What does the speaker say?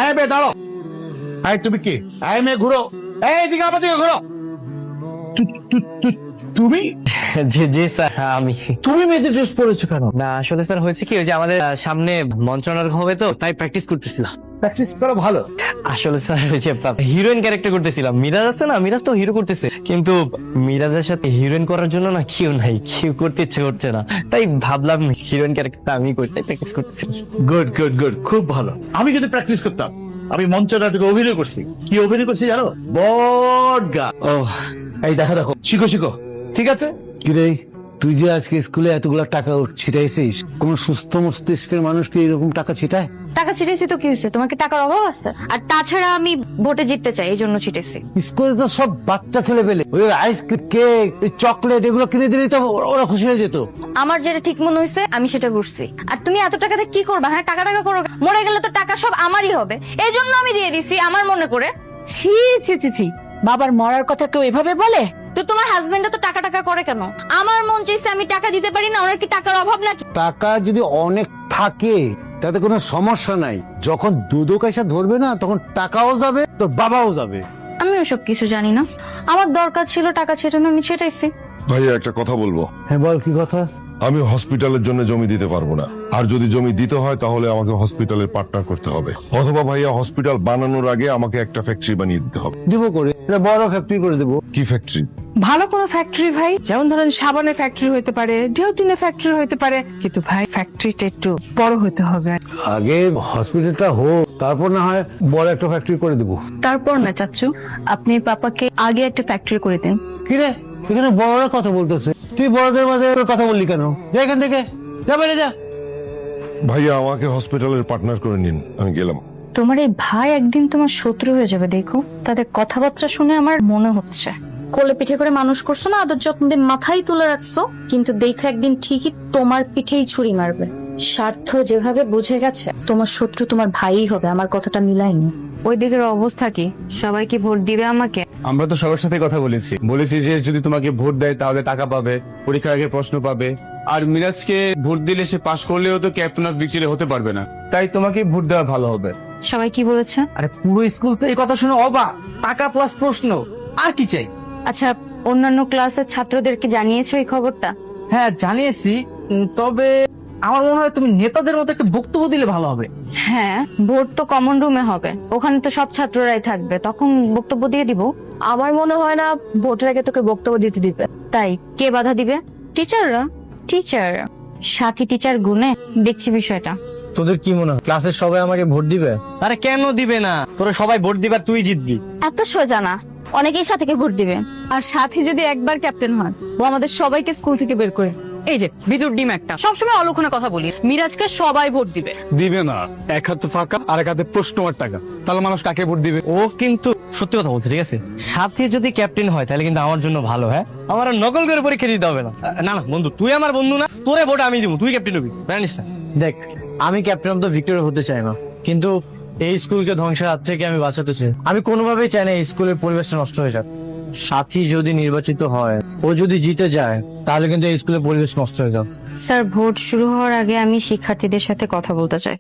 এই মেয়ে দাঁড়াও। এই তুমি কি? এই মেয়ে ঘুরো, এই দিকে আমার দিকে ঘুরো। তুমি জি জি স্যার, আমি। তুমি মেয়েদের ড্রেস পরেছো কেন? না আসলে স্যার হয়েছে কি, ওই যে আমাদের সামনে মঞ্চনাটক হবে তো, তাই প্র্যাকটিস করতেছিলাম। প্র্যাকটিস করো ভালো। আসলে স্যার ওই যে হিরোইন ক্যারেক্টার করতেছিলাম। মিরাজ আছে না, মিরাজ তো হিরো করতেছে, কিন্তু মিরাজের সাথে হিরোইন করার জন্য না কেউ নাই, কেউ করতে ইচ্ছে করছে না, তাই ভাবলাম হিরোইন ক্যারেক্টারটা আমি করি, তাই প্র্যাকটিস করতেছিলাম। গুড গুড গুড, খুব ভালো। আমি কিন্তু প্র্যাকটিস করতাম, আমি মঞ্চ নাটকে অভিনয় করছি। কি অভিনয় করছি জানো? বড়গা। ও এই দেখো দেখো, শিখো শিখো। ঠিক আছে। কিরে, তুই যে আজকে স্কুলে এতগুলা টাকা ছিটাইছিস, কোন সুস্থ মস্তিষ্কের মানুষ কি এরকম টাকা ছিটায়? টাকা ছিটেছি তো কি হয়েছে? তোমার কি টাকার অভাব আছে? আর তাছাড়া আমি ভোটে জিততে চাই, এই জন্য ছিটেছি। স্কুলে তো সব বাচ্চা ছেলে পেলে ওই আইসক্রিম, কেক, চকলেট এগুলো কিনে দিলেই তো ওরা খুশি হয়ে যেত। আমার যেটা ঠিক মনে হয়েছে আমি সেটা করছি। আর তুমি এত টাকাতে কি করবা? হ্যাঁ, টাকা টাকা করো, মরে গেলে তো টাকা সব আমারই হবে, এই জন্য আমি দিয়ে দিছি আমার মনে করে। ছি ছি ছি ছি, বাবার মরার কথা কেউ এভাবে বলে? তো তোমার হাজবেন্ডও তো টাকা টাকা করে কেন? আমার মন চাইছে আমি টাকা দিতে পারি না, ওনার কি টাকার অভাব নাকি? টাকা যদি অনেক থাকে তাতে কোনো সমস্যা নাই, যখন দুদো কাইসা ধরবে না তখন টাকাও যাবে, তোর বাবাও যাবে। আমি ওসব কিছু জানি না, আমার দরকার ছিল টাকা ছেটানো, আমি ছেটাইছি। ভাইয়া একটা কথা বলবো। হ্যাঁ বল, কি কথা? আমি হসপিটালের জন্য জমি দিতে পারবো না, আর যদি জমি দিতে হয় তাহলে আমাকে হসপিটালের পার্টনার করতে হবে, অথবা ভাইয়া হসপিটাল বানানোর আগে আমাকে একটা ফ্যাক্টরি বানিয়ে দিতে হবে। দিব করে, এটা বড় ফ্যাক্টরি করে দেবো। কি ফ্যাক্টরি? ভালো কোনো ফ্যাক্টরি ভাই, যেমন ধরেন সাবানের ফ্যাক্টরি হইতে পারে, ডিওটিনের ফ্যাক্টরি হইতে পারে, কিন্তু ভাই ফ্যাক্টরিটা একটু বড় হইতে হবে। আগে হসপিটালটা হোক, তারপর না হয় বড় একটা ফ্যাক্টরি করে দেবো। তারপর না চাচ্চু, আপনি পাপাকে আগে একটা ফ্যাক্টরি করে দেন। কি রে, এখানে বড়রা কথা বলতেছে, তুই বড়দের মাঝে কথা বললি কেন? যা এখান থেকে, যা বাইরে যা। ভাইয়া আমাকে হসপিটালের পার্টনার করে নিন, আমি গেলাম। তোমার এই ভাই একদিন তোমার শত্রু হয়ে যাবে, দেখো। তাদের কথাবার্তা শুনে আমার মনে হচ্ছে কোলে পিঠে করে মানুষ করছো না, আদর যত্ন দিয়ে মাথায় তুলে রাখছো, কিন্তু দেখো একদিন ঠিকই তোমার পিঠেই ছুরি মারবে। স্বার্থ যেভাবে বুঝে গেছে, তোমার শত্রু তোমার ভাইই হবে। আমার কথাটা মিলাইনি। ওই দিকের অবস্থা কি? সবাই কি ভোট দিবে আমাকে? আমরা তো সবার সাথে কথা বলেছি যে যদি তোমাকে ভোট দেয় তাহলে টাকা পাবে, পরীক্ষার আগে প্রশ্ন পাবে, আর মিরাজকে ভোট দিলে সে পাশ করলেও তো ক্যাপ্টেন অফ ভিক্টোরি হতে পারবে না, তাই তোমাকে ভোট দেওয়া ভালো হবে। সবাই কি বলেছে? আরে পুরো স্কুল তো এই কথা শুনে অবাক। টাকা প্লাস প্রশ্ন, আর কি চাই? আচ্ছা, অন্যান্য ক্লাসের ছাত্রদেরকে জানিয়েছো এই খবরটা? হ্যাঁ জানিয়েছি, তবে আমার মনে হয় তুমি নেতাদের মতো একটা বক্তব্য দিলে ভালো হবে। হ্যাঁ, ভোট তো কমন রুমে হবে, ওখানে তো সব ছাত্ররাই থাকবে, তখন বক্তব্য দিয়ে দিব। আমার মনে হয় না ভোটের আগে তোকে বক্তব্য দিতে দিবে। তাই কে বাধা দিবে? টিচাররা। টিচার, সাথী টিচার গুনে দেখছি বিষয়টা। তোদের কি মনে হয় ক্লাসের সবাই আমাকে ভোট দিবে? আরে কেন দিবে না, তোরা সবাই ভোট দিবে আর তুই জিতবি। এত সোজা না, অনেকেই সাথীকে ভোট দিবে। আর সাথী যদি একবার ক্যাপ্টেন হয়, ও আমাদের সবাইকে স্কুল থেকে বের করে। এই যে বিদুর ডিম একটা, সবসময় অলক্ষণে কথা বলি। মিরাজকে সবাই ভোট দিবে। দিবে না, এক হাতে ফাঁকা আর এক হাতে প্রশ্ন আর টাকা, তাহলে মানুষ কাকে ভোট দিবে? ও কিন্তু সত্যি কথা বলছে, ঠিক আছে? সাথী যদি ক্যাপ্টেন হয় তাহলে কিন্তু আমার জন্য ভালো। হ্যাঁ, আমার আর নকল করে পরীক্ষা দিতে হবে না। না না বন্ধু, তুই আমার বন্ধু না, তোরে ভোট আমি দিব, তুই ক্যাপ্টেন হবি, জানিস না? দেখ, আমি ক্যাপ্টেন অফ দ্য ভিক্টোরি হতে চাই না, কিন্তু এই স্কুলকে ধ্বংসের হাত থেকে আমি বাঁচাতে চাই। আমি কোনোভাবেই চাই না এই স্কুলের পরিবেশটা নষ্ট হয়ে যাক। সাথী যদি নির্বাচিত হয়, ও যদি জিতে যায়, তাহলে কিন্তু এই স্কুলের পরিবেশ নষ্ট হয়ে যাবে। স্যার, ভোট শুরু হওয়ার আগে আমি শিক্ষার্থীদের সাথে কথা বলতে চাই।